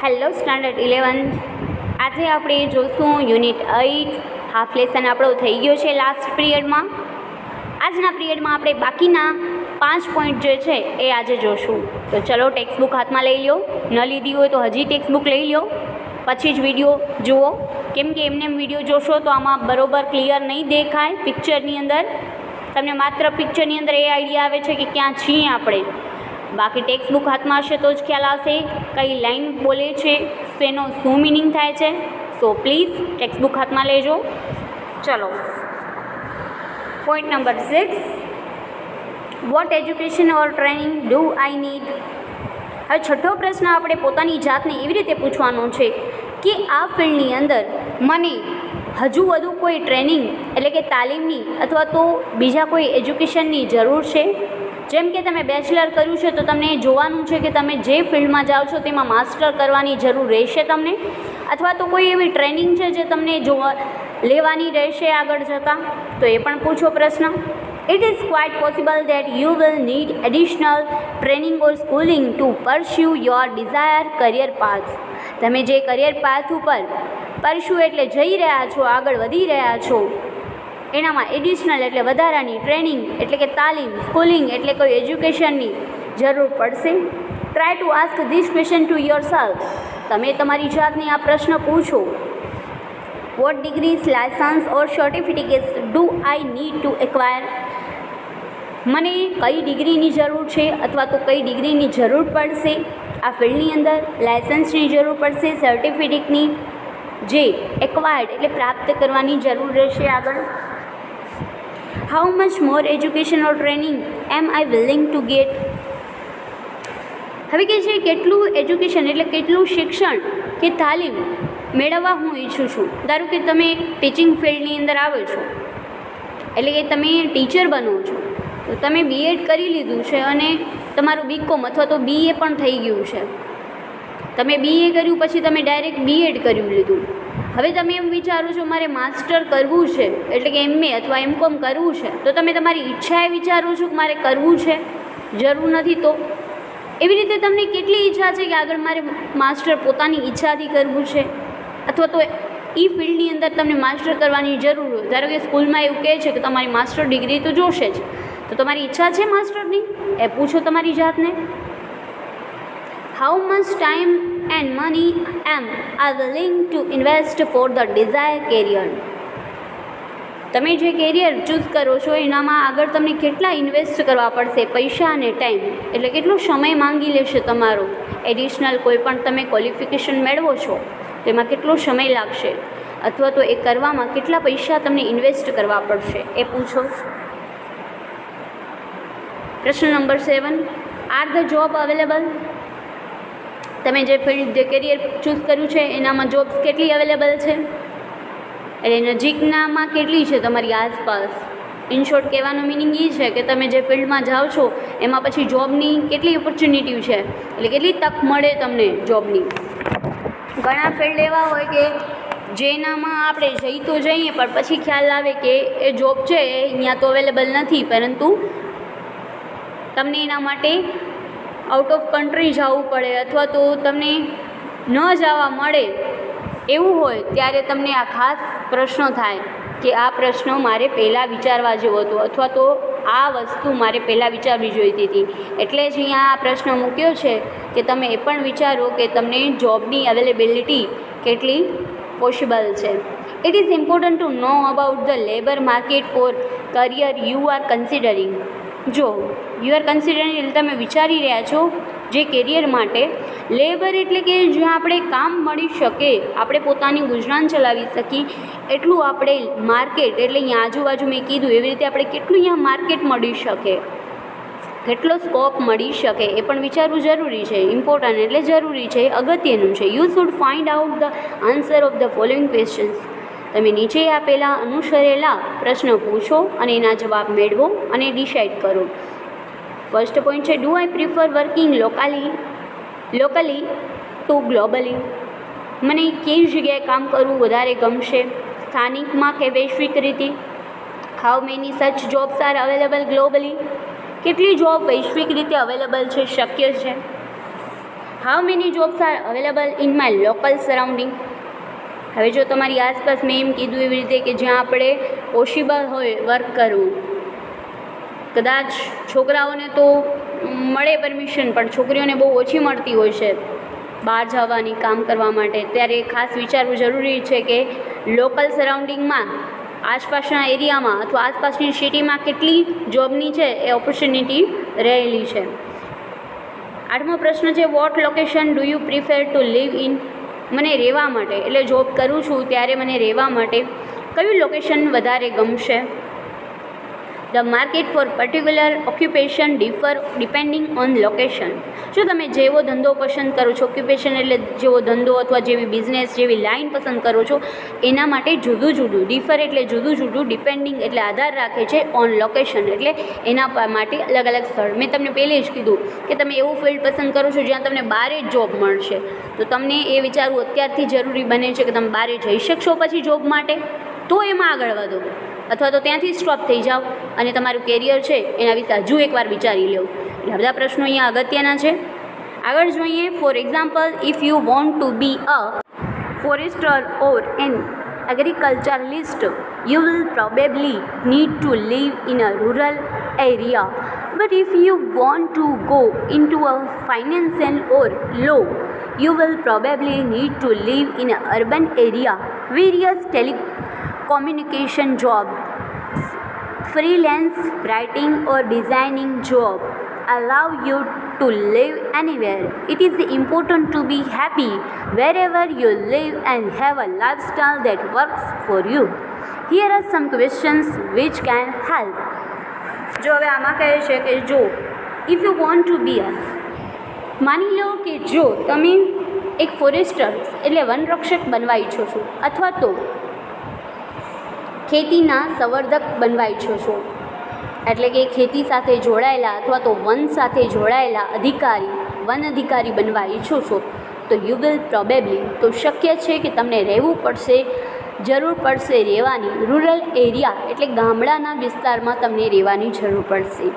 Hello standard 11 આજે આપણે જોશું યુનિટ 8 હાફ લેસન આપણો થઈ ગયો છે લાસ્ટ પીરિયડમાં. આજના પીરિયડમાં આપણે બાકીના 5 પોઈન્ટ જે છે એ આજે જોશું. તો ચલો ટેક્સ્ટ બુક હાથમાં લઈ લો. ન લીધી હોય તો હજી ટેક્સ્ટ બુક લઈ લો, પછી જ વિડીયો જુઓ, કેમ કે એમને વિડીયો જોશો તો આમાં બરોબર ક્લિયર નહીં દેખાય. પિક્ચરની અંદર તમને માત્ર પિક્ચરની અંદર એ આઈડિયા આવે છે કે ક્યાં છીએ આપણે. બાકી ટેક્સ્ટ બુક હાથમાં હશે તો જ ખ્યાલ આવશે કઈ લાઈન બોલે છે, શેનો શું મિનિંગ થાય છે. સો પ્લીઝ ટેક્સ્ટ બુક હાથમાં લેજો. ચલો point number 6, what education or training do I need. હવે છઠ્ઠો પ્રશ્ન આપણે પોતાની જાતને એવી રીતે પૂછવાનો છે કે આ ફિલ્ડની અંદર મને હજુ વધુ કોઈ ટ્રેનિંગ એટલે કે તાલીમની અથવા તો બીજા કોઈ એજ્યુકેશનની જરૂર છે. જેમ કે તમે બેચલર કર્યું છે તો તમને જોવાનું છે કે તમે જે ફિલ્ડમાં જાઓ છો તેમાં માસ્ટર કરવાની જરૂર રહેશે તમને, અથવા તો કોઈ એવી ટ્રેનિંગ છે જે તમને લેવાની રહેશે આગળ જતાં, તો એ પણ પૂછો પ્રશ્ન. It is quite possible that you will need additional training or schooling to pursue your desire career path. તમે જે કરિયર પાથ ઉપર પરસ્યુ એટલે જઈ રહ્યા છો, આગળ વધી રહ્યા છો, એનામાં એડિશનલ એટલે વધારાની ટ્રેનિંગ એટલે કે તાલીમ, સ્કૂલિંગ એટલે કોઈ એજ્યુકેશનની જરૂર પડશે. Try to ask this question to yourself. તમે તમારી જાતને આ પ્રશ્ન પૂછો. What degrees, licence or certificates do I need to acquire. મને કઈ ડિગ્રીની જરૂર છે અથવા તો કઈ ડિગ્રીની જરૂર પડશે આ ફિલ્ડની અંદર. લાયસન્સની જરૂર પડશે, સર્ટિફિકેટની જે એક્વાયર્ડ એટલે પ્રાપ્ત કરવાની જરૂર રહેશે આગળ. How much more education or training am I willing to get. હવે કે છે કેટલું એજ્યુકેશન એટલે કેટલું શિક્ષણ કે તાલીમ મેળવવા હું ઈચ્છું છું. ધારો કે તમે ટીચિંગ ફિલ્ડની અંદર આવો છો એટલે કે તમે ટીચર બનો છો, તો તમે બીએડ કરી લીધું છે અને તમારું બીકોમ અથવા તો બીએ પણ થઈ ગયું છે. તમે બીએ કર્યું પછી તમે ડાયરેક્ટ બીએડ કર્યું લીધું. હવે તમે એમ વિચારો છો મારે માસ્ટર કરવું છે એટલે કે એમએ અથવા એમકોમ કરવું છે, તો તમે તમારી ઈચ્છાએ વિચારો છો કે મારે કરવું છે, જરૂર નથી. તો એવી રીતે તમને કેટલી ઈચ્છા છે કે આગળ મારે માસ્ટર પોતાની ઈચ્છાથી કરવું છે, અથવા તો એ ફિલ્ડની અંદર તમને માસ્ટર કરવાની જરૂર હોય. ધારો કે સ્કૂલમાં એવું કહે છે કે તમારી માસ્ટર ડિગ્રી તો જોશે જ, તો તમારી ઈચ્છા છે માસ્ટરની એ પૂછો તમારી જાતને. How much time and money am I willing to invest for the desire career. તમે જે કેરિયર ચૂઝ કરો છો એનામાં આગળ તમને કેટલા ઇન્વેસ્ટ કરવા પડશે, પૈસા અને ટાઈમ, એટલે કેટલો સમય માંગી લેશે તમારો. એડિશનલ કોઈ પણ તમે ક્વોલિફિકેશન મેળવો છો તેમાં કેટલો સમય લાગશે, અથવા તો એ કરવામાં કેટલા પૈસા તમને ઇન્વેસ્ટ કરવા પડશે એ પૂછો. પ્રશ્ન number 7, are the job available. તમે જે ફિલ્ડ જે કેરિયર ચૂઝ કર્યું છે એનામાં જોબ્સ કેટલી અવેલેબલ છે, એટલે નજીકનામાં કેટલી છે તમારી આસપાસ. ઇન શોર્ટ કહેવાનો મિનિંગ એ છે કે તમે જે ફિલ્ડમાં જાઓ છો એમાં પછી જોબની કેટલી ઓપોર્ચ્યુનિટી છે, એટલે કેટલી તક મળે તમને જોબની. ઘણા ફિલ્ડ એવા હોય કે જેનામાં આપણે જઈ તો જઈએ પણ પછી ખ્યાલ આવે કે એ જોબ છે એ અહીંયા તો અવેલેબલ નથી, પરંતુ તમને એના માટે આઉટ ઓફ કન્ટ્રી જવું પડે અથવા તો તમને ન જવા મળે એવું હોય, ત્યારે તમને આ ખાસ પ્રશ્નો થાય કે આ પ્રશ્નો મારે પહેલાં વિચારવા જેવો હતો, અથવા તો આ વસ્તુ મારે પહેલાં વિચારવી જોઈતી હતી. એટલે જ અહીંયા આ પ્રશ્ન મૂક્યો છે કે તમે એ પણ વિચારો કે તમને જોબની અવેલેબિલિટી કેટલી પોસિબલ છે. It is important to know about the labour market for career you are considering. જો યુ આર કન્સિડરિંગ એટલે તમે વિચારી રહ્યા છો જે કેરિયર માટે. લેબર એટલે કે જ્યાં આપણે કામ મળી શકે, આપણે પોતાની ગુજરાન ચલાવી શકીએ એટલું આપણે માર્કેટ એટલે અહીંયા આજુબાજુ મેં કીધું એવી રીતે આપણે કેટલું અહીંયા માર્કેટ મળી શકે, કેટલો સ્કોપ મળી શકે એ પણ વિચારવું જરૂરી છે. ઇમ્પોર્ટન્ટ એટલે જરૂરી છે, અગત્યનું છે. You should find out the answer of the following questions. તમે નીચે આપેલા અનુસરેલા પ્રશ્નો પૂછો અને એના જવાબ મેળવો અને ડિસાઇડ કરો. ફર્સ્ટ પોઈન્ટ છે, do I prefer working locally to globally. મને કઈ જગ્યાએ કામ કરવું વધારે ગમશે, સ્થાનિકમાં કે વૈશ્વિક રીતે. How many such jobs are available globally. કેટલી જોબ વૈશ્વિક રીતે અવેલેબલ છે, શક્ય છે. How many jobs are available in my local surrounding. હવે જો તમારી આસપાસ મેં એમ કીધું એવી રીતે કે જ્યાં આપણે પોસિબલ હોય વર્ક કરવું, કદાચ છોકરાઓને તો મળે પરમિશન, પણ છોકરીઓને બહુ ઓછી મળતી હોય છે બહાર જવાની કામ કરવા માટે. ત્યારે ખાસ વિચારવું જરૂરી છે કે લોકલ સરાઉન્ડિંગમાં, આસપાસના એરિયામાં અથવા આસપાસની સિટીમાં કેટલી જોબની છે એ ઓપોર્ચ્યુનિટી રહેલી છે. 8મો પ્રશ્ન છે, what location do you prefer to live in. મને રહેવા માટે, એટલે જોબ કરું છું ત્યારે મને રહેવા માટે કયું લોકેશન વધારે ગમશે? The market for particular occupation depending on location. જો તમે જેવો ધંધો પસંદ કરો છો, ઓક્યુપેશન એટલે જેવો ધંધો અથવા જેવી બિઝનેસ, જેવી લાઇન પસંદ કરો છો એના માટે જુદું જુદું, ડિફર એટલે જુદું જુદું, ડિપેન્ડિંગ એટલે આધાર રાખે છે, ઓન લોકેશન એટલે એના માટે અલગ અલગ સ્થળ. મેં તમને પહેલે જ કીધું કે તમે એવું ફિલ્ડ પસંદ કરો છો જ્યાં તમને બારે જ જોબ મળશે, તો તમને એ વિચારવું અત્યારથી જરૂરી બને છે કે તમે બારે જઈ શકશો પછી જોબ માટે, તો એમાં આગળ વધો, અથવા તો ત્યાંથી સ્ટોપ થઈ જાઓ અને તમારું કેરિયર છે એના વિશે હજુ એકવાર વિચારી લો. એટલે બધા પ્રશ્નો અહીંયા અગત્યના છે. આગળ જોઈએ. For example, if you want to be a forester or an agriculturalist, you will probably need to live in a rural area. But if you want to go into a financial or law, you will probably need to live in an urban area. Various telecommunication jobs, freelance writing or designing job allow you to live anywhere. It is important to be happy wherever you live and have a lifestyle that works for you. Here are some questions which can help. જો હવે આમાં કહે છે કે જો if you want to be અ, માની લો કે જો તમે એક ફોરેસ્ટર એટલે વનરક્ષક બનવા ઈચ્છો છો, અથવા તો ખેતીના સંવર્ધક બનવા ઈચ્છો છો, એટલે કે ખેતી સાથે જોડાયેલા અથવા તો વન સાથે જોડાયેલા અધિકારી, વન અધિકારી બનવા ઈચ્છો છો, તો યુ વિલ પ્રોબેબલી, તો શક્ય છે કે તમને રહેવું પડશે, જરૂર પડશે રહેવાની રૂરલ એરિયા એટલે ગામડાના વિસ્તારમાં તમને રહેવાની જરૂર પડશે.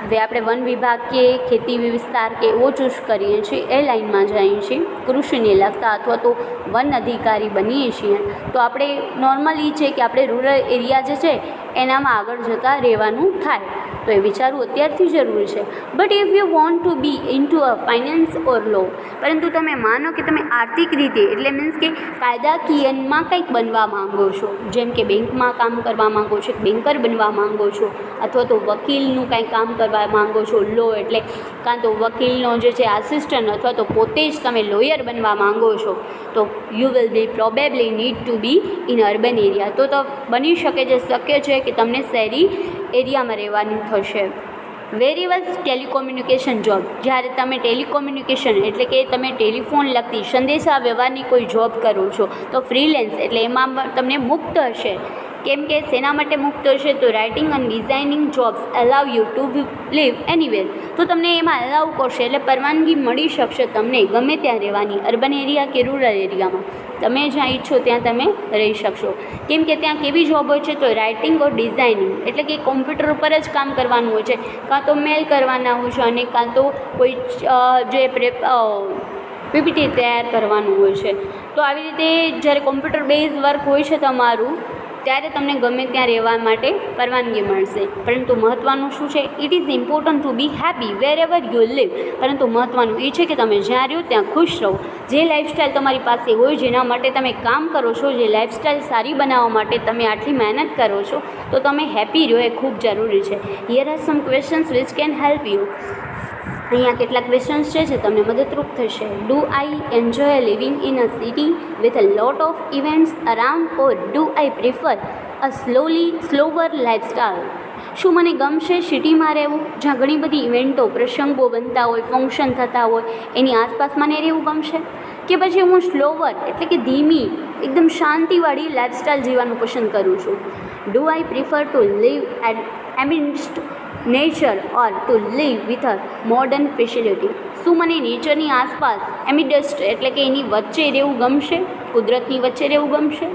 હવે આપણે વન વિભાગ કે ખેતી વિસ્તાર કે એવો ચૂઝ કરીએ છીએ, એ લાઇનમાં જઈએ છીએ, કૃષિને લગતા અથવા તો વન અધિકારી બનીએ છીએ, તો આપણે નોર્મલી છે કે આપણે રૂરલ એરિયા જે છે એનામાં આગળ જતાં રહેવાનું થાય, તો એ વિચારવું અત્યારથી જરૂરી છે. But if you want to be in to a finance or law, પરંતુ તમે માનો કે તમે આર્થિક રીતે એટલે મીન્સ કે કાયદાકીયમાં કંઈક બનવા માંગો છો, જેમ કે બેંકમાં કામ કરવા માંગો છો, બેન્કર બનવા માંગો છો, અથવા તો વકીલનું કાંઈ કામ કરવા માંગો છો, લો એટલે કાં તો વકીલનો જે છે આસિસ્ટન્ટ, અથવા તો પોતે જ તમે લોયર બનવા માંગો છો, તો you will be probably need to be in urban area. તો બની શકે છે, શક્ય છે કે તમને શહેરી એરિયામાં રહેવાનું થશે. વેરીવલ ટેલિકોમ્યુનિકેશન જોબ, જ્યારે તમે ટેલિકોમ્યુનિકેશન એટલે કે તમે ટેલિફોન લગતી સંદેશા વ્યવહારની કોઈ જોબ કરો છો, તો ફ્રીલેન્સ એટલે એમાં તમને મુક્ત હશે. કેમ કે શેના માટે મુક્ત હશે? તો રાઇટિંગ અને designing jobs allow you to live anywhere, તો તમને એમાં અલાવ કરશે એટલે પરવાનગી મળી શકશે તમને ગમે ત્યાં રહેવાની, અર્બન એરિયા કે રૂરલ એરિયામાં, તમે જ્યાં ઈચ્છો ત્યાં તમે રહી શકશો. કેમ કે ત્યાં કેવી જોબ હોય છે? તો રાઇટિંગ ઓર ડિઝાઇનિંગ એટલે કે કોમ્પ્યુટર ઉપર જ કામ કરવાનું હોય છે, કાં તો મેલ કરવાના હોય છે અને કાં તો કોઈ જે પીપીટી તૈયાર કરવાનું હોય છે. તો આવી રીતે જ્યારે કોમ્પ્યુટર બેઝ વર્ક હોય છે તમારું, ત્યારે તમને ગમે ત્યાં રહેવા માટે પરવાનગી મળશે. પરંતુ મહત્ત્વનું શું છે? It is important to be happy wherever you live. પરંતુ મહત્ત્વનું એ છે કે તમે જ્યાં રહ્યો ત્યાં ખુશ રહો. જે લાઇફસ્ટાઈલ તમારી પાસે હોય, જેના માટે તમે કામ કરો છો, જે લાઇફસ્ટાઈલ સારી બનાવવા માટે તમે આટલી મહેનત કરો છો, તો તમે હેપી રહો, એ ખૂબ જરૂરી છે. Here are some questions which can help you. અહીંયા કેટલાક ક્વેશ્ચન્સ છે જે તમને મદદરૂપ થશે. Do I enjoy living in a city with a lot of events around or do I prefer a slower lifestyle. શું મને ગમશે સિટીમાં રહેવું જ્યાં ઘણી બધી ઇવેન્ટો, પ્રસંગો બનતા હોય, ફંક્શન થતા હોય, એની આસપાસ મને રહેવું ગમશે? કે પછી હું સ્લોવર એટલે કે ધીમી, એકદમ શાંતિવાળી લાઇફસ્ટાઇલ જીવવાનું પસંદ કરું છું? Do I prefer to live amidst nature or to live with a modern facility. શું મને નેચરની આસપાસ એમિડસ્ટ એટલે કે એની વચ્ચે રહેવું ગમશે, કુદરતની વચ્ચે રહેવું ગમશે?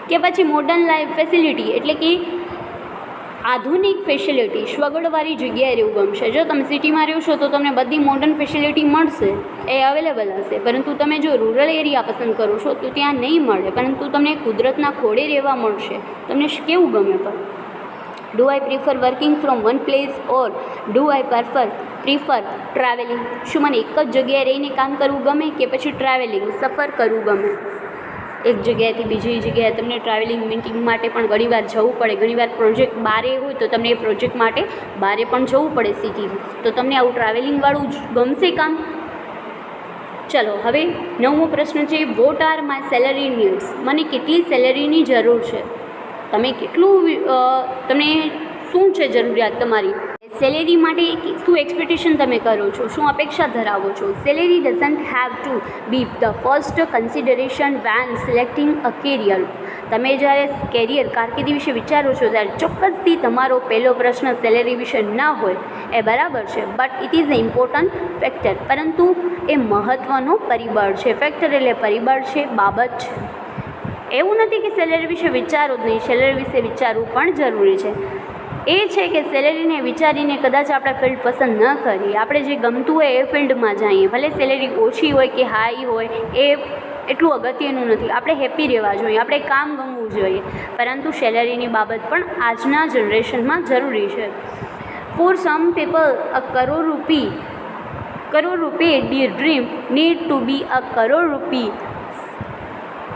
કે પછી મોડર્ન લાઈફ ફેસિલિટી એટલે કે આધુનિક ફેસિલિટી, સગવડવાળી જગ્યાએ રહેવું ગમશે. જો તમે સિટીમાં રહેશો તો તમને બધી મોડર્ન ફેસિલિટી મળશે, એ અવેલેબલ હશે, પરંતુ તમે જો રૂરલ એરિયા પસંદ કરો છો તો ત્યાં નહીં મળે, પરંતુ તમને કુદરતના ખોળે રહેવા મળશે. તમને કેવું ગમે? પણ do I prefer working from one place or do I prefer travelling? શું મને એક જ જગ્યાએ રહીને કામ કરવું ગમે કે પછી ટ્રાવેલિંગ, સફર કરવું ગમે? એક જગ્યાએથી બીજી જગ્યાએ તમને ટ્રાવેલિંગ મીટિંગ માટે પણ ઘણીવાર જવું પડે, ઘણીવાર પ્રોજેક્ટ બારે હોય તો તમને એ પ્રોજેક્ટ માટે બારે પણ જવું પડે સિટીમાં, તો તમને આવું ટ્રાવેલિંગવાળું જ ગમશે કામ? ચલો હવે 9મો પ્રશ્ન છે, what are my salary needs? મને કેટલી સેલરીની જરૂર છે? તમે કેટલું, તમને શું છે જરૂરિયાત તમારી? સેલેરી માટે શું એક્સપેક્ટેશન તમે કરો છો, શું અપેક્ષા ધરાવો છો? Salary doesn't have to be the first consideration when selecting a career. તમે જ્યારે કેરિયર, કારકિર્દી વિશે વિચારો છો ત્યારે ચોક્કસથી તમારો પહેલો પ્રશ્ન સેલેરી વિશે ના હોય, એ બરાબર છે, but it is a important factor. પરંતુ એ મહત્ત્વનો પરિબળ છે. ફેક્ટર એટલે પરિબળ છે, બાબત છે. એવું નથી કે સેલેરી વિશે વિચારો જ નહીં, સેલેરી વિશે વિચારવું પણ જરૂરી છે. એ છે કે સેલેરીને વિચારીને કદાચ આપણે ફિલ્ડ પસંદ ન કરીએ, આપણે જે ગમતું હોય એ ફિલ્ડમાં જઈએ, ભલે સેલેરી ઓછી હોય કે હાઈ હોય, એ એટલું અગત્યનું નથી. આપણે હેપી રહેવા જોઈએ, આપણે કામ ગમવું જોઈએ, પરંતુ સેલેરીની બાબત પણ આજના જનરેશનમાં જરૂરી છે. ફોર સમ પીપલ અ કરોડ રૂપી ડ્રીમ નીડ ટુ બી અ કરોડ રૂપી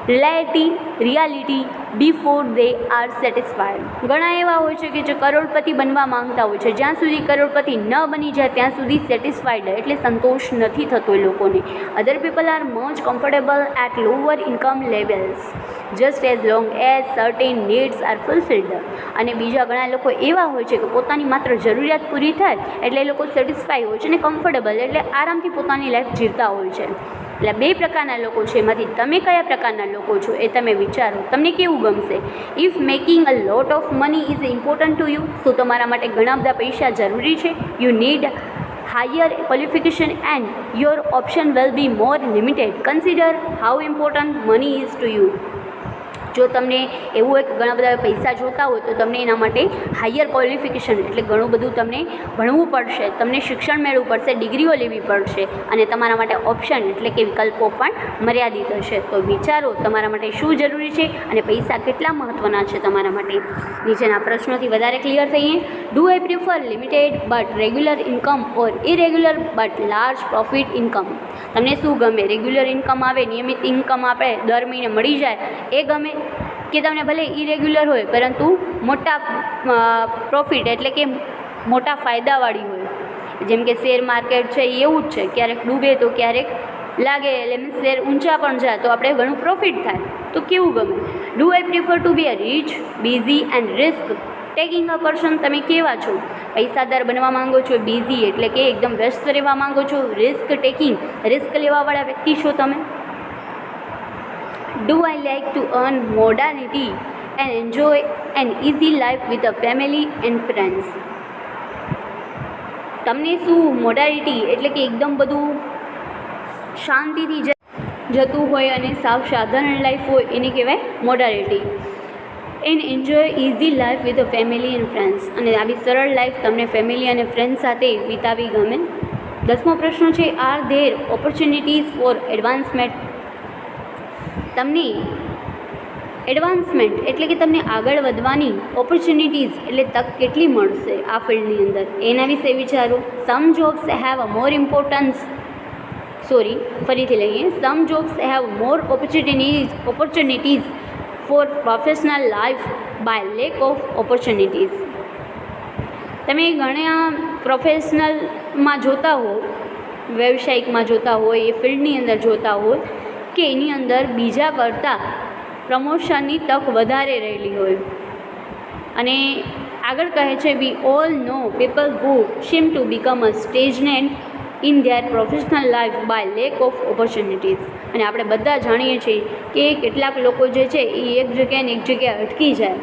reality before they are satisfied. ઘણા એવા હોય છે કે જે કરોડપતિ બનવા માંગતા હોય છે, જ્યાં સુધી કરોડપતિ ન બની જાય ત્યાં સુધી સેટિસ્ફાઈડ એટલે સંતોષ નથી થતો એ લોકોને. Other people are much comfortable at lower income levels just as long as certain needs are fulfilled. અને બીજા ઘણા લોકો એવા હોય છે કે પોતાની માત્ર જરૂરિયાત પૂરી થાય એટલે એ લોકો સેટિસ્ફાઈ હોય છે અને કમ્ફર્ટેબલ એટલે આરામથી પોતાની લાઈફ જીવતા હોય છે. એટલે બે પ્રકારના લોકો છે, એમાંથી તમે કયા પ્રકારના લોકો છો એ તમે વિચારો. તમને કેવું ગમશે? If making a lot of money is important to you, શું તમારા માટે ઘણા બધા પૈસા જરૂરી છે? You need higher qualification and your option will be more limited. Consider how important money is to you. જો તમને એવું હોય કે ઘણા બધા પૈસા જોતા હોય તો તમને એના માટે હાયર ક્વોલિફિકેશન એટલે ઘણું બધું તમને ભણવું પડશે, તમને શિક્ષણ મેળવવું પડશે, ડિગ્રીઓ લેવી પડશે, અને તમારા માટે ઓપ્શન એટલે કે વિકલ્પો પણ મર્યાદિત હશે. તો વિચારો તમારા માટે શું જરૂરી છે અને પૈસા કેટલા મહત્ત્વના છે તમારા માટે. નીચેના પ્રશ્નોથી વધારે ક્લિયર થઈએ. Do I prefer limited but regular income or irregular but large profit income? તમને શું ગમે? રેગ્યુલર ઇન્કમ આવે, નિયમિત ઇન્કમ આપણે દર મહિને મળી જાય એ ગમે, કે તમને ભલે ઇરેગ્યુલર હોય પરંતુ મોટા પ્રોફિટ એટલે કે મોટા ફાયદાવાળી હોય? જેમ કે શેર માર્કેટ છે એ એવું જ છે, ક્યારેક ડૂબે તો ક્યારેક લાગે, એટલે મીન્સ શેર ઊંચા પણ જાય તો આપણે ઘણું પ્રોફિટ થાય. તો કેવું ગમે? Do I prefer to be a rich busy and risk taking a person? તમે કેવા છો? પૈસાદાર બનવા માંગો છો, બિઝી એટલે કે એકદમ વ્યસ્ત રહેવા માંગો છો, રિસ્ક ટેકિંગ રિસ્ક લેવાવાળા વ્યક્તિ છો તમે? Do I like to earn modernity and enjoy an easy life with a family and friends? તમને શું મોડાલિટી એટલે કે એકદમ બધું શાંતિથી જતું હોય અને સાવ સાધારણ લાઈફ હોય એને કહેવાય modality. And enjoy easy life with a family and friends, અને આવી સરળ લાઈફ તમને ફેમિલી અને ફ્રેન્ડ્સ સાથે વિતાવી ગમે. 10મો પ્રશ્ન છે, are there opportunities four advancement? તમને એડવાન્સમેન્ટ એટલે કે તમને આગળ વધવાની ઓપોર્ચ્યુનિટીઝ એટલે તક કેટલી મળશે આ ફિલ્ડની અંદર, એના વિશે વિચારો. સમ જોબ્સ હેવ અ મોર ફરીથી લઈએ. Some jobs have more opportunities for professional life by lack of opportunities. તમે ઘણા પ્રોફેશનલમાં જોતા હો, વ્યવસાયિકમાં જોતા હોય, એ ફિલ્ડની અંદર જોતા હોય કે એની અંદર બીજા કરતાં પ્રમોશનની તક વધારે રહેલી હોય. અને આગળ કહે છે, we all know people who seem to become a stagnant in their professional life by lack of opportunities. અને આપણે બધા જાણીએ છીએ કે કેટલાક લોકો જે છે એ એક જગ્યાએ ને એક જગ્યાએ અટકી જાય.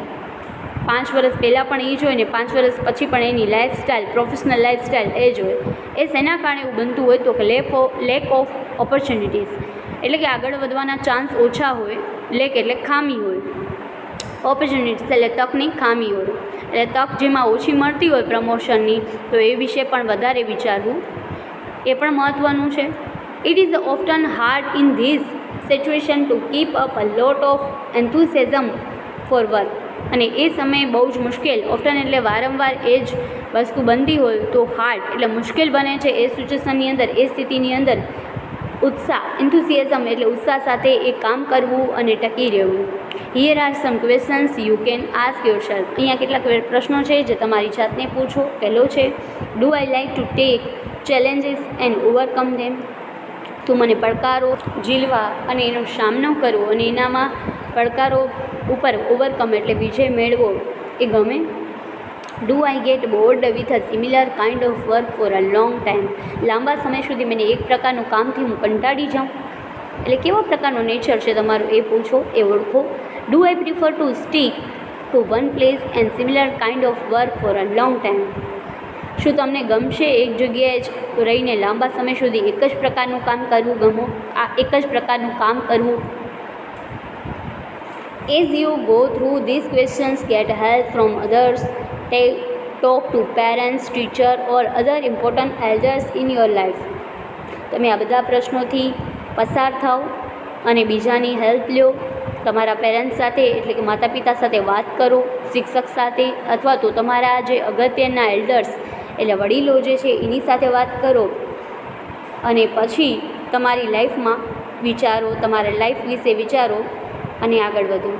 5 વર્ષ પહેલાં પણ એ જ હોય ને 5 વર્ષ પછી પણ એની લાઈફસ્ટાઈલ, પ્રોફેશનલ લાઈફસ્ટાઈલ એ જ હોય. એ શેના કારણે એવું બનતું હોય તો કે લેક ઓફ ઓપોર્ચ્યુનિટીઝ એટલે કે આગળ વધવાના ચાન્સ ઓછા હોય. લેક એટલે ખામી હોય. ઓપોર્ચ્યુનિટીઝ એટલે તકની ખામીઓ, એટલે તક જેમાં ઓછી મળતી હોય પ્રમોશનની તો એ વિશે પણ વધારે વિચારવું એ પણ મહત્ત્વનું છે. It is often hard in this situation to keep up a lot of enthusiasm for work, અને એ સમયે બહુ જ મુશ્કેલ, ઓફટન એટલે વારંવાર એ જ વસ્તુ બનતી હોય તો હાર્ડ એટલે મુશ્કેલ બને છે એ સિચ્યુએશનની અંદર, એ સ્થિતિની અંદર ઉત્સાહ, એન્થુસિયાઝમ એટલે ઉત્સાહ સાથે એ કામ કરવું અને ટકી રહેવું. Here are some questions you can ask yourself. અહીંયા કેટલાક પ્રશ્નો છે જે તમારી જાતને પૂછો. પહેલો છે, do I like to take challenges and overcome them. તો મને પડકારો ઝીલવા અને એનો સામનો કરવો અને એનામાં પડકારો ઉપર ઓવરકમ એટલે વિજય મેળવો એ ગમે. Do I get board with a similar kind of work for a long time. લાંબા સમય સુધી મને એક પ્રકારનું કામથી હું કંટાળી જાઉં, એટલે કેવા પ્રકારનો નેચર છે તમારું એ પૂછો, એ ઓળખો. Do I prefer to stick to one place and similar kind of work for a long time. શું તમને ગમશે એક જગ્યાએ જ રહીને લાંબા સમય સુધી એક જ પ્રકારનું કામ કરવું ગમો, આ એક જ પ્રકારનું કામ કરવું. As you go through these questions, get help from others. Talk to parents, teacher or other important elders in your life. તમે આ બધા પ્રશ્નોથી પસાર થાઓ અને બીજાની હેલ્પ લો. તમારા પેરેન્ટ્સ સાથે એટલે કે માતા પિતા સાથે વાત કરો, શિક્ષક સાથે, અથવા તો તમારા જે અગત્યના એલ્ડર્સ એટલે વડીલો જે છે એની સાથે વાત કરો અને પછી તમારી લાઈફમાં વિચારો, તમારા લાઈફ વિશે વિચારો અને આગળ વધો.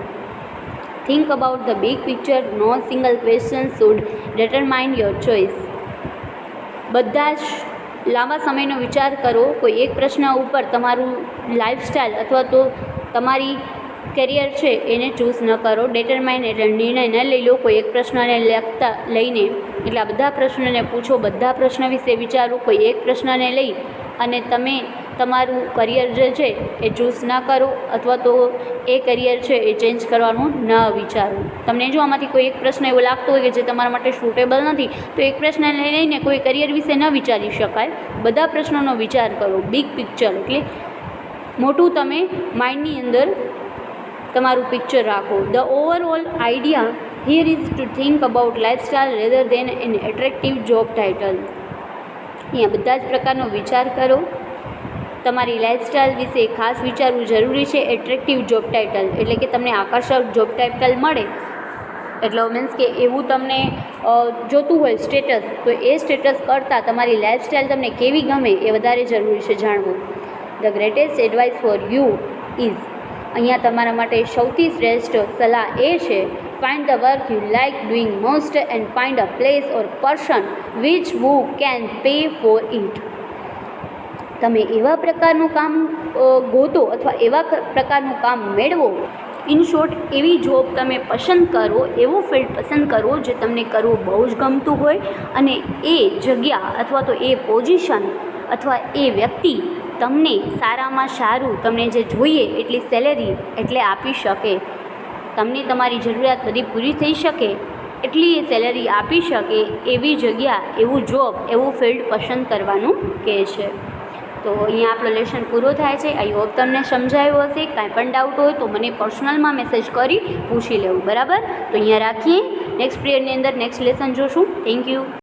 Think about the big picture. No single question should determine your choice. બધા જ લાંબા સમયનો વિચાર કરો. કોઈ એક પ્રશ્ન ઉપર તમારું લાઈફસ્ટાઈલ અથવા તો તમારી કેરિયર છે એને ચૂઝ ન કરો. ડિટરમાઇન એટલે નિર્ણય ન લઈ લો કોઈ એક પ્રશ્નને લગતા લઈને, એટલે આ બધા પ્રશ્નોને પૂછો, બધા પ્રશ્ન વિશે વિચારો. કોઈ એક પ્રશ્નને લઈ અને તમે તમારું કરિયર જે છે એ ચૂઝ ના કરો અથવા તો એ કરિયર છે એ ચેન્જ કરવાનું ન વિચારો. તમને જો આમાંથી કોઈ એક પ્રશ્ન એવો લાગતો હોય કે જે તમારા માટે સુટેબલ નથી તો એક પ્રશ્નને લઈને કોઈ કરિયર વિશે ન વિચારી શકાય. બધા પ્રશ્નોનો વિચાર કરો. બિગ પિક્ચર એટલે મોટું તમે માઇન્ડની અંદર તમારું પિક્ચર રાખો. The overall idea here is to think about lifestyle rather than an attractive job title. અહીંયા બધા જ પ્રકારનો વિચાર કરો. તમારી લાઈફસ્ટાઈલ વિશે ખાસ વિચારવું જરૂરી છે. એટ્રેક્ટિવ જોબ ટાઇટલ એટલે કે તમને આકર્ષક જોબ ટાઇટલ મળે એટલે મીન્સ કે એવું તમને જોતું હોય સ્ટેટસ, તો એ સ્ટેટસ કરતાં તમારી લાઈફસ્ટાઈલ તમને કેવી ગમે એ વધારે જરૂરી છે જાણવું. The greatest advice for you is. અહીંયા તમારા માટે સૌથી શ્રેષ્ઠ સલાહ એ છે, find the work you like doing most and find a place or person which who can pay four it. તમે એવા પ્રકારનું કામ ગોતો અથવા એવા પ્રકારનું કામ મેળવો. ઇન શોર્ટ, એવી જોબ તમે પસંદ કરો, એવું ફિલ્ડ પસંદ કરો જે તમને કરવું બહુ જ ગમતું હોય અને એ જગ્યા અથવા તો એ પોઝિશન અથવા એ વ્યક્તિ તમને સારામાં સારું, તમને જે જોઈએ એટલી સેલેરી એટલે આપી શકે, તમને તમારી જરૂરિયાત બધી પૂરી થઈ શકે એટલી એ સેલેરી આપી શકે એવી જગ્યા, એવું જોબ, એવું ફિલ્ડ પસંદ કરવાનું કહે છે. તો અહીંયા આપણો લેસન પૂરો થાય છે. આઈ હોપ તમને સમજાયું હશે. કાંઈ પણ ડાઉટ હોય તો મને પર્સનલમાં મેસેજ કરી પૂછી લેવું, બરાબર? તો અહીંયા રાખીએ. નેક્સ્ટ પીરિયડની અંદર નેક્સ્ટ લેસન જોશું. Thank you.